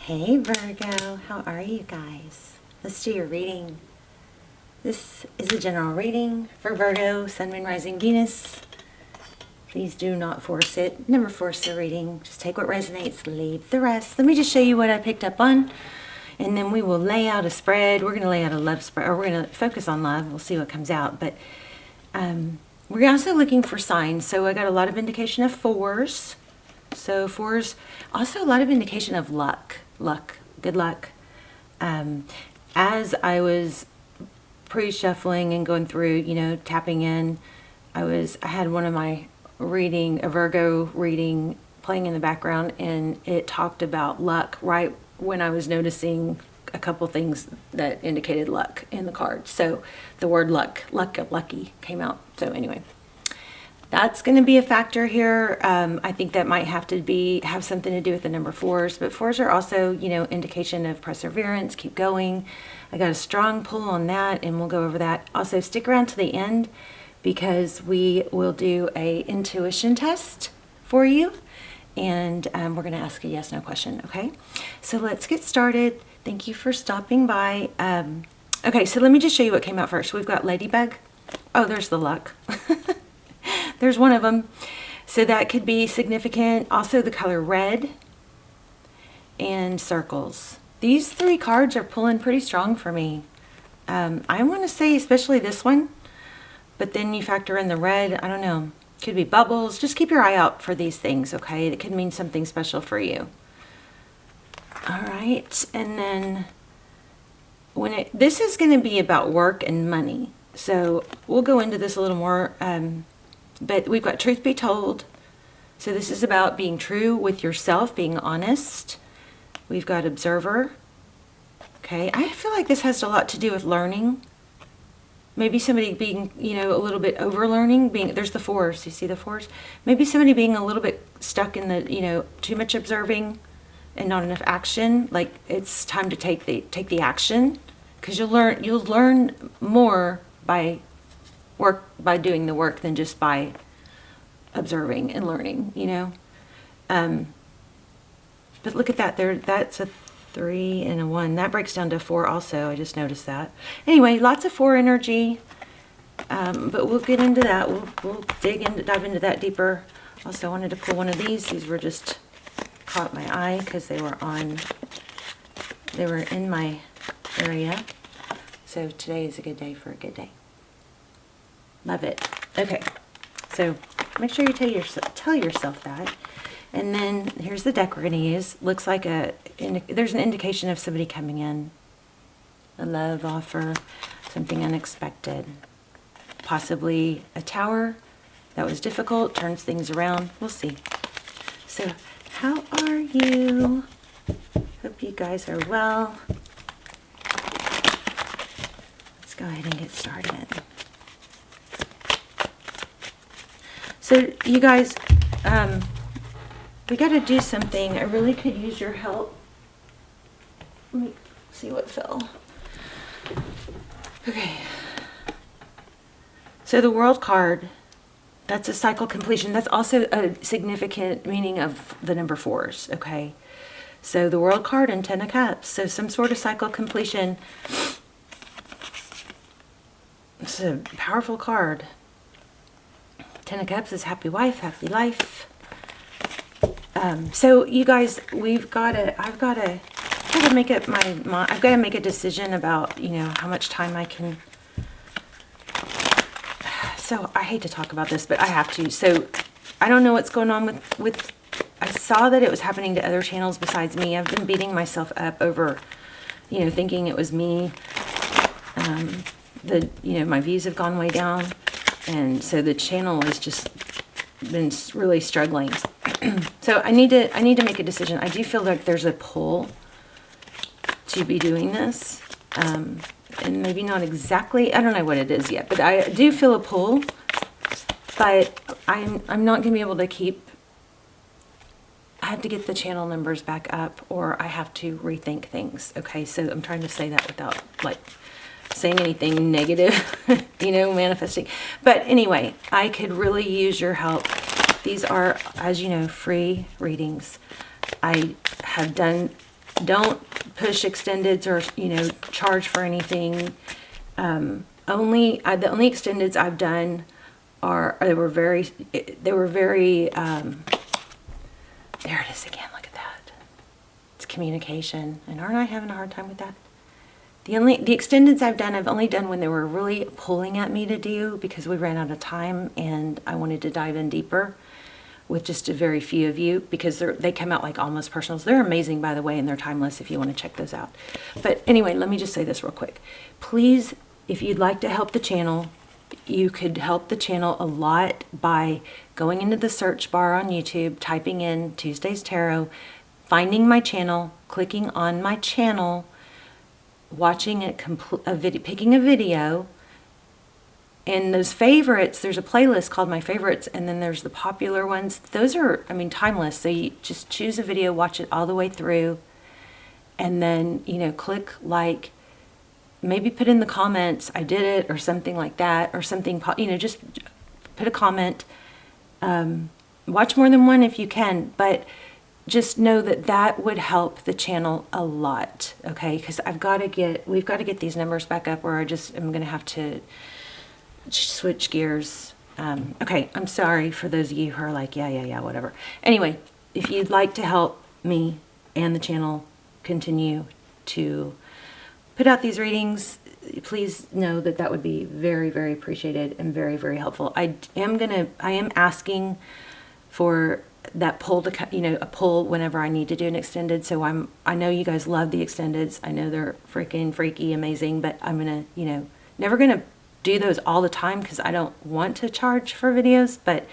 Hey Virgo, how are you guys? Let's do your reading. This is a general reading for Virgo, Sun, Moon, Rising, Venus. Please do not force it. Never force the reading. Just take what resonates, leave the rest. Let me just show you what I picked up on, and then we will lay out a spread. We're going to lay out a love spread, or we're going to focus on love. We'll see what comes out. But we're also looking for signs. So I got a lot of indication of fours. So fours, also a lot of indication of luck, good luck. As I was pre-shuffling and going through, tapping in, I had one of my a Virgo reading playing in the background, and it talked about luck right when I was noticing a couple things that indicated luck in the card. So the word lucky came out. So anyway, that's going to be a factor here. I think that might have something to do with the number fours, but fours are also, indication of perseverance, keep going. I got a strong pull on that, and we'll go over that. Also, stick around to the end because we will do a intuition test for you, and we're going to ask a yes/no question, okay? So let's get started. Thank you for stopping by. Okay, so let me just show you what came out first. We've got Ladybug. Oh, there's the luck. There's one of them. So that could be significant. Also the color red and circles. These three cards are pulling pretty strong for me. I want to say especially this one, but then you factor in the red. I don't know. Could be bubbles. Just keep your eye out for these things, okay? It could mean something special for you. All right. And then this is going to be about work and money. So we'll go into this a little more. But we've got truth be told. So this is about being true with yourself, being honest. We've got observer. Okay, I feel like this has a lot to do with learning. Maybe somebody being, a little bit over learning. There's the fours. You see the fours? Maybe somebody being a little bit stuck in the, too much observing and not enough action. Like it's time to take the action, because you'll learn more by doing the work than just by observing and learning, but look at that there. That's a 3 and a 1. That breaks down to 4 also. I just noticed that. Anyway, lots of 4 energy, but we'll get into that. We'll dive into that deeper. Also wanted to pull one of these were just caught my eye because they were in my area. So today is a good day for a good day. Love it. Okay, so make sure you tell yourself that. And then here's the deck we're going to use. Looks like there's an indication of somebody coming in, a love offer, something unexpected, possibly a tower that was difficult, turns things around. We'll see. So how are you? Hope you guys are well. Let's go ahead and get started. So you guys, we got to do something. I really could use your help. Let me see what fell. Okay. So the World card, that's a cycle completion. That's also a significant meaning of the number fours, okay? So the World card and 10 of Cups. So some sort of cycle completion. It's a powerful card. 10 of Cups is happy wife, happy life. So you guys, I've got to make up I've got to make a decision about, how much time I can. So I hate to talk about this, but I have to. So I don't know what's going on with I saw that it was happening to other channels besides me. I've been beating myself up over, thinking it was me. My views have gone way down. And so the channel has just been really struggling. So I need to make a decision. I do feel like there's a pull to be doing this. And maybe not exactly, I don't know what it is yet, but I do feel a pull. But I'm not going to be able to I have to get the channel numbers back up, or I have to rethink things. Okay, so I'm trying to say that without saying anything negative, manifesting. But anyway, I could really use your help. These are, as you know, free readings. I have done Don't push extendeds or, you know, charge for anything. The only extendeds I've done are, they were very, there it is again, look at that. It's communication. And aren't I having a hard time with that? The extendeds I've only done when they were really pulling at me to do, because we ran out of time and I wanted to dive in deeper with just a very few of you, because they come out like almost personals. They're amazing, by the way, and they're timeless if you want to check those out. But anyway, let me just say this real quick. Please, if you'd like to help the channel, you could help the channel a lot by going into the search bar on YouTube, typing in Tuesday's Tarot, finding my channel, clicking on my channel, watching it, picking a video, and those favorites, there's a playlist called My Favorites, and then there's the popular ones. Those are, I mean, timeless. So you just choose a video, watch it all the way through, and then, you know, click like, maybe put in the comments, I did it, or something like that, or something, you know, just put a comment. Watch more than one if you can, but just know that that would help the channel a lot, okay? Because we've got to get these numbers back up, or I'm going to have to switch gears. Okay, I'm sorry for those of you who are like, yeah, whatever. Anyway, if you'd like to help me and the channel continue to put out these readings, please know that that would be very, very appreciated and very, very helpful. I am asking for that pull to, you know, a pull whenever I need to do an extended. So I know you guys love the extendeds. I know they're freaking freaky amazing, but I'm gonna, you know, never gonna do those all the time because I don't want to charge for videos, but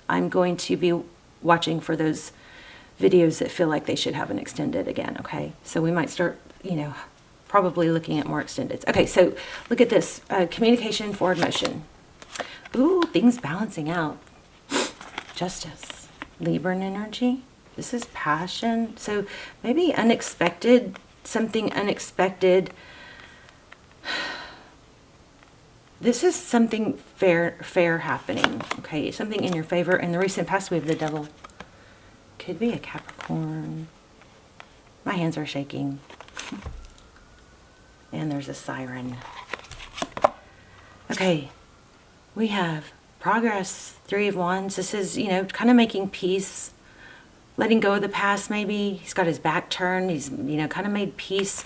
I'm going to be watching for those videos that feel like they should have an extended again, okay? So we might start, you know, probably looking at more extendeds. Okay, so look at this, communication, forward motion. Ooh, things balancing out. Justice, Libran energy. This is passion. So maybe unexpected, something unexpected. This is something fair happening, okay? Something in your favor. In the recent past, we have the Devil. Could be a Capricorn. My hands are shaking. And there's a Siren. Okay, we have progress, Three of Wands. This is, you know, kind of making peace, letting go of the past maybe. He's got his back turned. He's, you know, kind of made peace.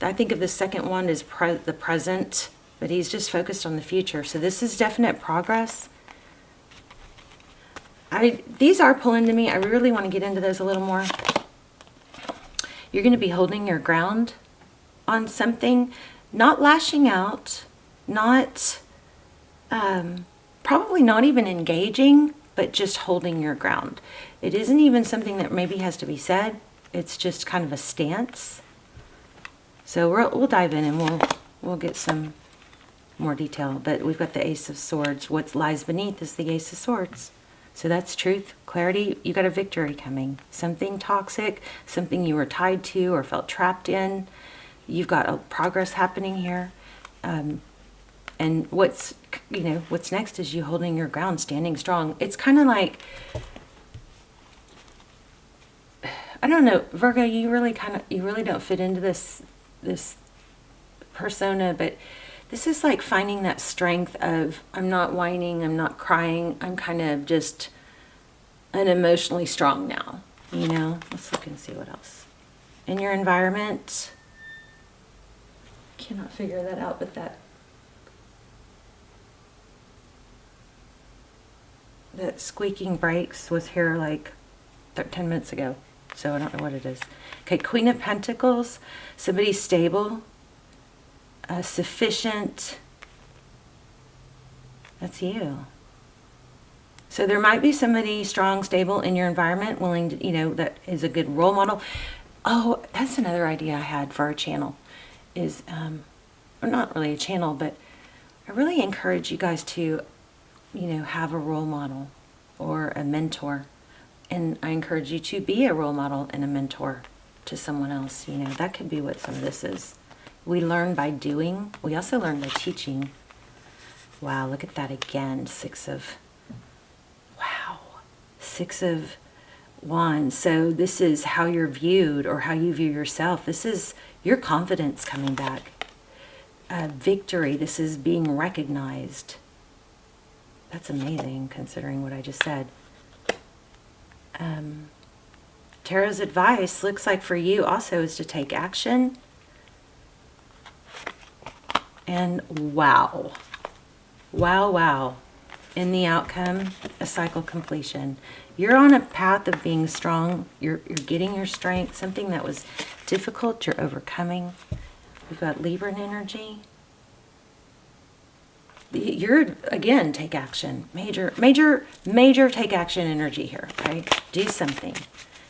I think of the second one as the present, but he's just focused on the future. So this is definite progress. These are pulling to me. I really want to get into those a little more. You're going to be holding your ground on something, not lashing out, not, probably not even engaging, but just holding your ground. It isn't even something that maybe has to be said. It's just kind of a stance. So we'll dive in and we'll get some more detail. But we've got the Ace of Swords. What lies beneath is the Ace of Swords. So that's truth, clarity. You got a victory coming. Something toxic, something you were tied to or felt trapped in. You've got a progress happening here. And what's next is you holding your ground, standing strong. It's kind of like, I don't know, Virgo, you really don't fit into this persona, but this is like finding that strength of, I'm not whining, I'm not crying, I'm kind of just unemotionally strong now, you know? Let's look and see what else. In your environment, cannot figure that out, but that squeaking brakes was here like 10 minutes ago, so I don't know what it is. Okay, Queen of Pentacles, somebody stable, sufficient. That's you. So there might be somebody strong, stable in your environment, willing to, you know, that is a good role model. Oh, that's another idea I had for our channel is, or not really a channel, but I really encourage you guys to, you know, have a role model or a mentor. And I encourage you to be a role model and a mentor to someone else. You know, that could be what some of this is. We learn by doing. We also learn by teaching. Wow, look at that again. Six of Wands. So this is how you're viewed or how you view yourself. This is your confidence coming back. Victory. This is being recognized. That's amazing considering what I just said. Tarot's advice looks like for you also is to take action. And wow. Wow, wow. In the outcome, a cycle completion. You're on a path of being strong. You're getting your strength. Something that was difficult, you're overcoming. We've got Libran energy. You're, again, take action. Major take action energy here, okay? Do something.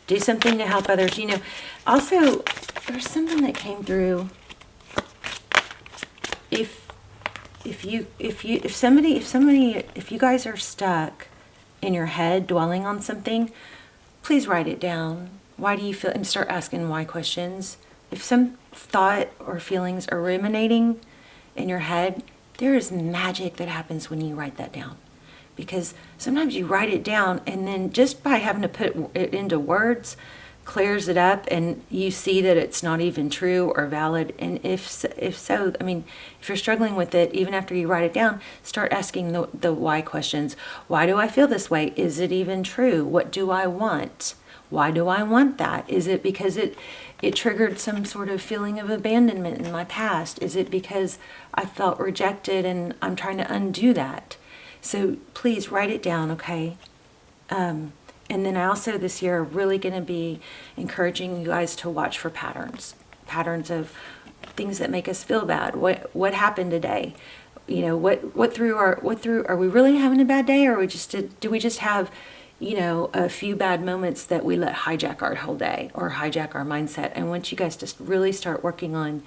Do something to help others. You know, also, there's something that came through. If you guys are stuck in your head dwelling on something, please write it down. Why do you feel, and start asking why questions. If some thought or feelings are ruminating in your head, there is magic that happens when you write that down. Because sometimes you write it down and then just by having to put it into words clears it up, and you see that it's not even true or valid. And if so, I mean, if you're struggling with it, even after you write it down, start asking the why questions. Why do I feel this way? Is it even true? What do I want? Why do I want that? Is it because it triggered some sort of feeling of abandonment in my past? Is it because I felt rejected and I'm trying to undo that? So please write it down, okay? And then I also this year are really going to be encouraging you guys to watch for patterns of things that make us feel bad. What happened today? You know, are we really having a bad day, or do we just have, you know, a few bad moments that we let hijack our whole day or hijack our mindset? And once you guys just really start working on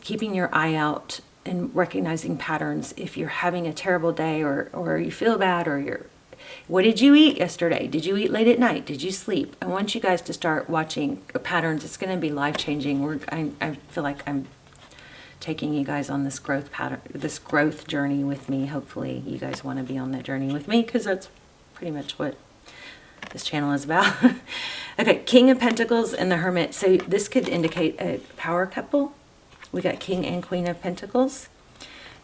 keeping your eye out and recognizing patterns, if you're having a terrible day or you feel bad, or what did you eat yesterday? Did you eat late at night? Did you sleep? I want you guys to start watching patterns. It's going to be life-changing. I feel like I'm taking you guys on this growth journey with me. Hopefully you guys want to be on that journey with me, because that's pretty much what this channel is about. Okay, King of Pentacles and the Hermit. So this could indicate a power couple. We got King and Queen of Pentacles.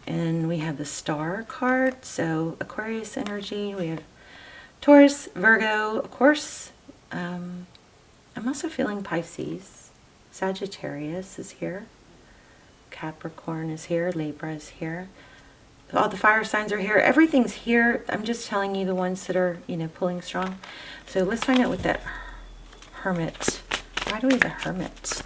And we have the Star card, so Aquarius energy. We have Taurus, Virgo, of course. I'm also feeling Pisces. Sagittarius is here. Capricorn is here. Libra is here. All the fire signs are here. Everything's here. I'm just telling you the ones that are, you know, pulling strong. So let's find out what that Hermit. Why do we have a Hermit?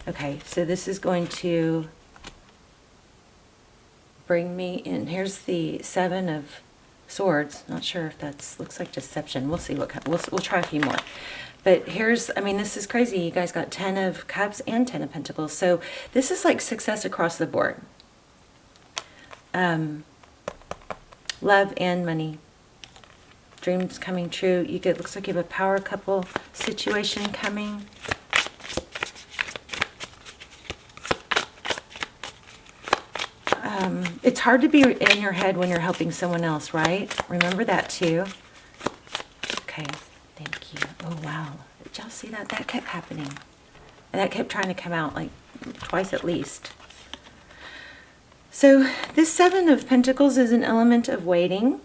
Okay, so this is going to bring me in. Here's the Seven of Swords. Not sure if that's, looks like Deception. We'll see what kind. We'll try a few more. But here's, I mean, this is crazy. You guys got 10 of Cups and 10 of Pentacles. So this is like success across the board. Love and money. Dreams coming true. You get, looks like you have a power couple situation coming. It's hard to be in your head when you're helping someone else, right? Remember that too. Okay, thank you. Oh, wow. Did y'all see that? That kept happening. And that kept trying to come out like twice at least. So this Seven of Pentacles is an element of waiting.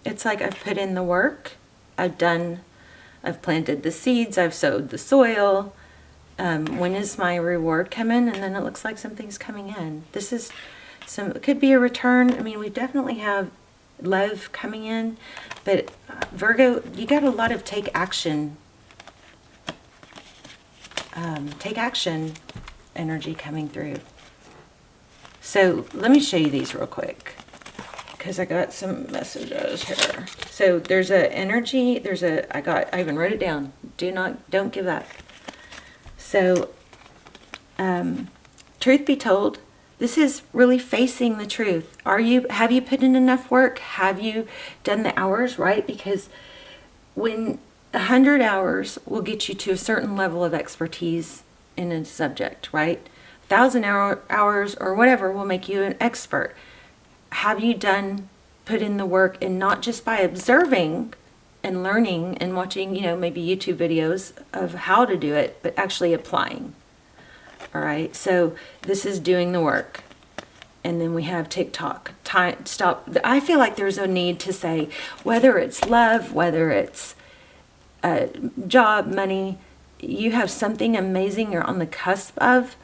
It's like I've put in the work. I've planted the seeds. I've sowed the soil. When is my reward coming? And then it looks like something's coming in. This is it could be a return. I mean, we definitely have love coming in, but Virgo, you got a lot of take action energy coming through. So let me show you these real quick, because I got some messages here. So there's a energy, I even wrote it down. Don't give up. So, truth be told, this is really facing the truth. Have you put in enough work? Have you done the hours, right? Because when 100 hours will get you to a certain level of expertise in a subject, right? 1,000 hours or whatever will make you an expert. Have you put in the work, and not just by observing and learning and watching, maybe YouTube videos of how to do it, but actually applying. All right, so this is doing the work. And then we have TikTok. Stop. I feel like there's a need to say, whether it's love, whether it's job, money, you have something amazing you're on the cusp of,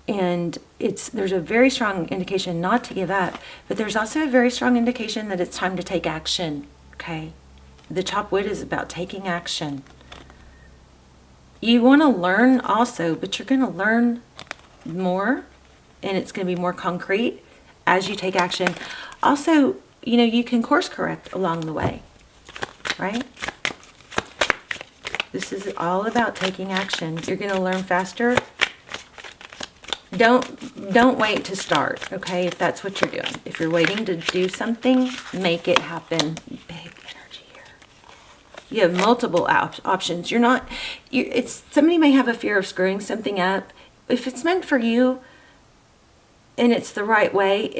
and there's a very strong indication not to give up, but there's also a very strong indication that it's time to take action. Okay, the top wood is about taking action. You want to learn also, but you're going to learn more, and it's going to be more concrete as you take action. Also, you can course correct along the way, right? This is all about taking action. You're going to learn faster. Don't wait to start, okay? If that's what you're doing. If you're waiting to do something, make it happen. Big energy here. You have multiple options. Somebody may have a fear of screwing something up. If it's meant for you and it's the right way,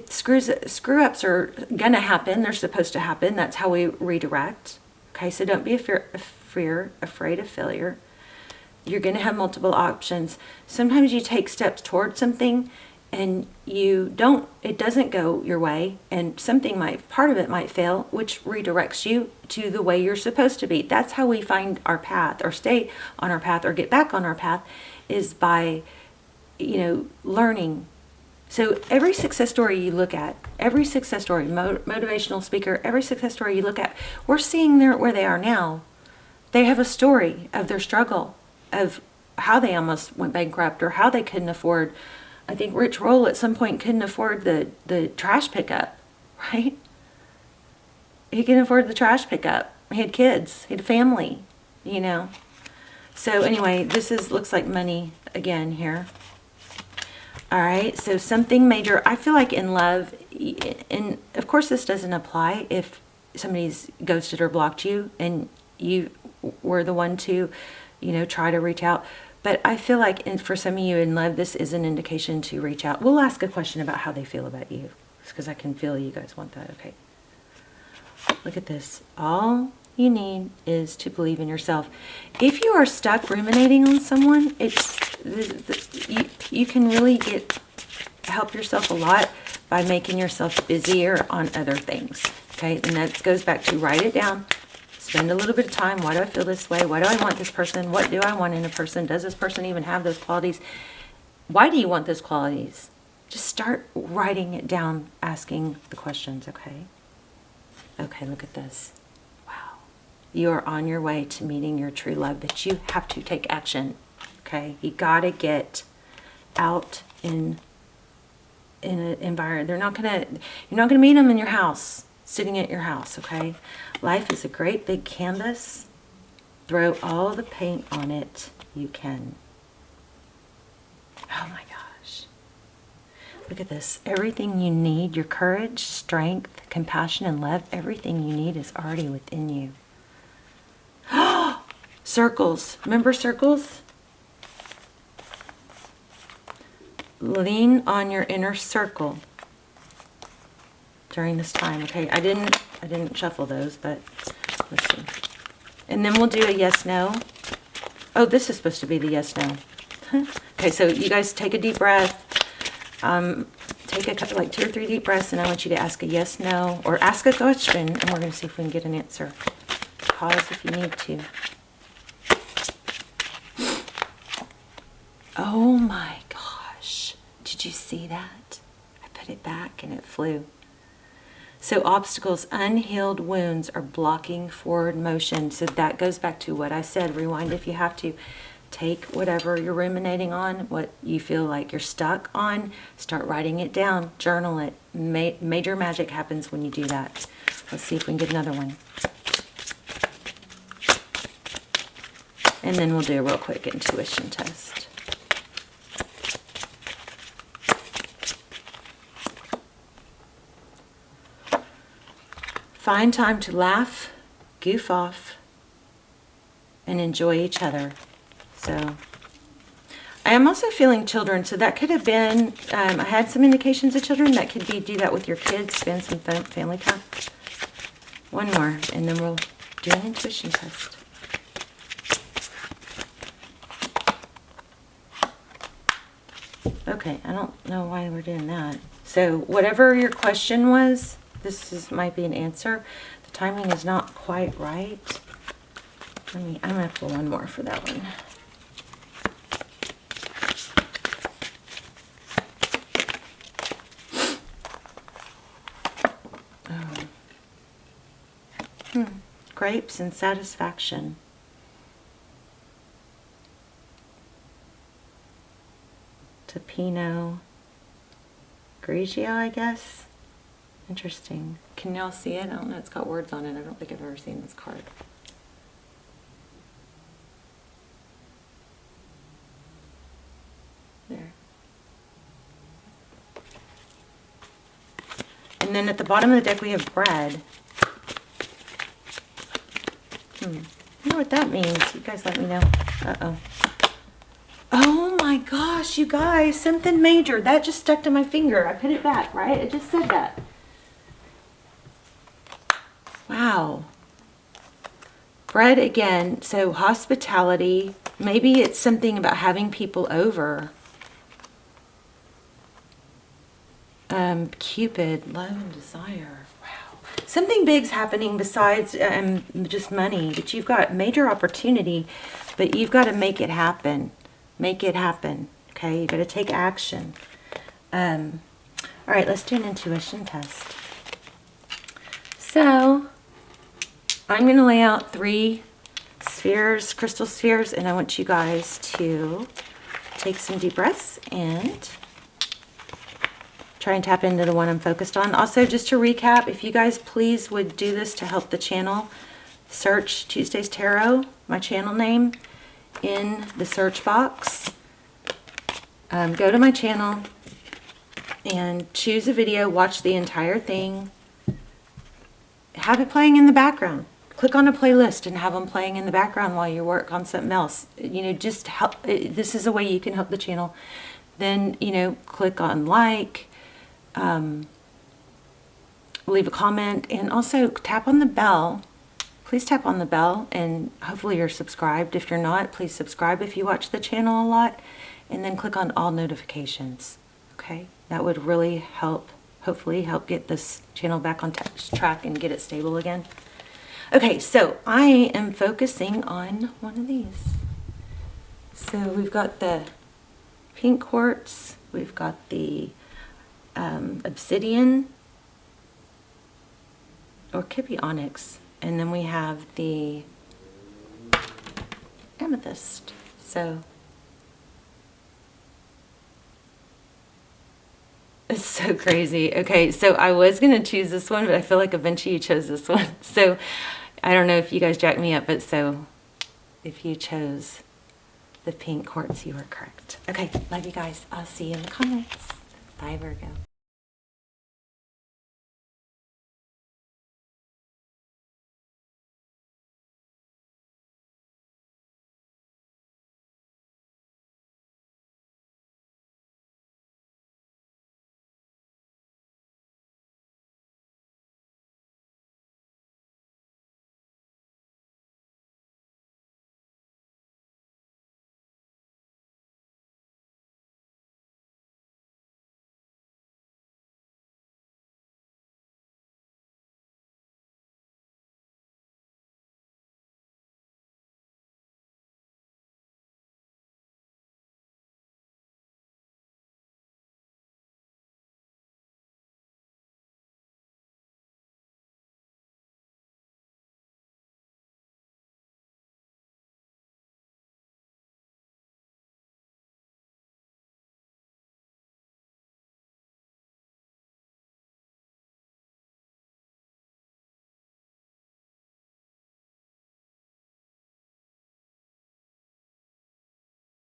screw-ups are gonna happen. They're supposed to happen. That's how we redirect. Okay, so don't be afraid of failure. You're going to have multiple options. Sometimes you take steps towards something and it doesn't go your way, and part of it might fail, which redirects you to the way you're supposed to be. That's how we find our path, or stay on our path, or get back on our path, is by, learning. So every success story you look at, every success story, motivational speaker, every success story you look at, we're seeing where they are now. They have a story of their struggle, of how they almost went bankrupt, or how they couldn't afford. I think Rich Roll at some point couldn't afford the trash pickup, right? He couldn't afford the trash pickup. He had kids, he had a family, So anyway, looks like money again here. All right, so something major. I feel like in love, and of course this doesn't apply if somebody's ghosted or blocked you and you were the one to, try to reach out. But I feel like for some of you in love, this is an indication to reach out. We'll ask a question about how they feel about you, because I can feel you guys want that. Okay. Look at this. All you need is to believe in yourself. If you are stuck ruminating on someone, you can really help yourself a lot by making yourself busier on other things. Okay, and that goes back to write it down. Spend a little bit of time. Why do I feel this way? Why do I want this person? What do I want in a person? Does this person even have those qualities? Why do you want those qualities? Just start writing it down, asking the questions, okay? Okay, look at this. Wow. You are on your way to meeting your true love, but you have to take action, okay? You got to get out in an environment. You're not going to meet them in your house, sitting at your house, okay? Life is a great big canvas. Throw all the paint on it you can. Oh my gosh. Look at this. Everything you need, your courage, strength, compassion, and love, everything you need is already within you. Circles. Remember circles? Lean on your inner circle during this time. Okay, I didn't shuffle those, but let's see. And then we'll do a yes, no. Oh, this is supposed to be the yes, no. Okay, so you guys take a deep breath. Take like 2 or 3 deep breaths, and I want you to ask a yes, no, or ask a question, and we're going to see if we can get an answer. Pause if you need to. Oh my gosh. Did you see that? I put it back and it flew. So obstacles, unhealed wounds are blocking forward motion. So that goes back to what I said. Rewind if you have to. Take whatever you're ruminating on, what you feel like you're stuck on, start writing it down, journal it. Major magic happens when you do that. Let's see if we can get another one. And then we'll do a real quick intuition test. Find time to laugh, goof off, and enjoy each other. So I am also feeling children, so that could have been, I had some indications of children. That could be do that with your kids, spend some family time. One more, and then we'll do an intuition test. Okay, I don't know why we're doing that. So whatever your question was, might be an answer. The timing is not quite right. I'm gonna pull one more for that one. Grapes and satisfaction. To Pinot Grigio, I guess. Interesting. Can y'all see it? I don't know. It's got words on it. I don't think I've ever seen this card. There. And then at the bottom of the deck we have bread. I don't know what that means. You guys let me know. Uh-oh. Oh my gosh, you guys, something major. That just stuck to my finger. I put it back, right? It just said that. Wow. Bread again. So hospitality. Maybe it's something about having people over. Cupid, love and desire. Wow. Something big's happening besides just money. But you've got major opportunity, but you've got to make it happen. Make it happen. Okay, you got to take action. All right, let's do an intuition test. So I'm going to lay out 3 spheres, crystal spheres, and I want you guys to take some deep breaths and try and tap into the one I'm focused on. Also, just to recap, if you guys please would do this to help the channel, search Tuesday's Tarot, my channel name, in the search box. Go to my channel and choose a video, watch the entire thing, have it playing in the background. Click on a playlist and have them playing in the background while you work on something else. You know, just help. This is a way you can help the channel. Then, you know, click on like, leave a comment, and also tap on the bell. Please tap on the bell, and hopefully you're subscribed. If you're not, please subscribe if you watch the channel a lot, and then click on all notifications. Okay, that would really help, hopefully help get this channel back on track and get it stable again. Okay, so I am focusing on one of these. So we've got the pink quartz, we've got the obsidian, or could be onyx, and then we have the amethyst. So it's so crazy. Okay, so I was going to choose this one, but I feel like a bunch of you chose this one. So I don't know if you guys jacked me up, but so if you chose the pink quartz, you were correct. Okay, love you guys. I'll see you in the comments. Bye, Virgo.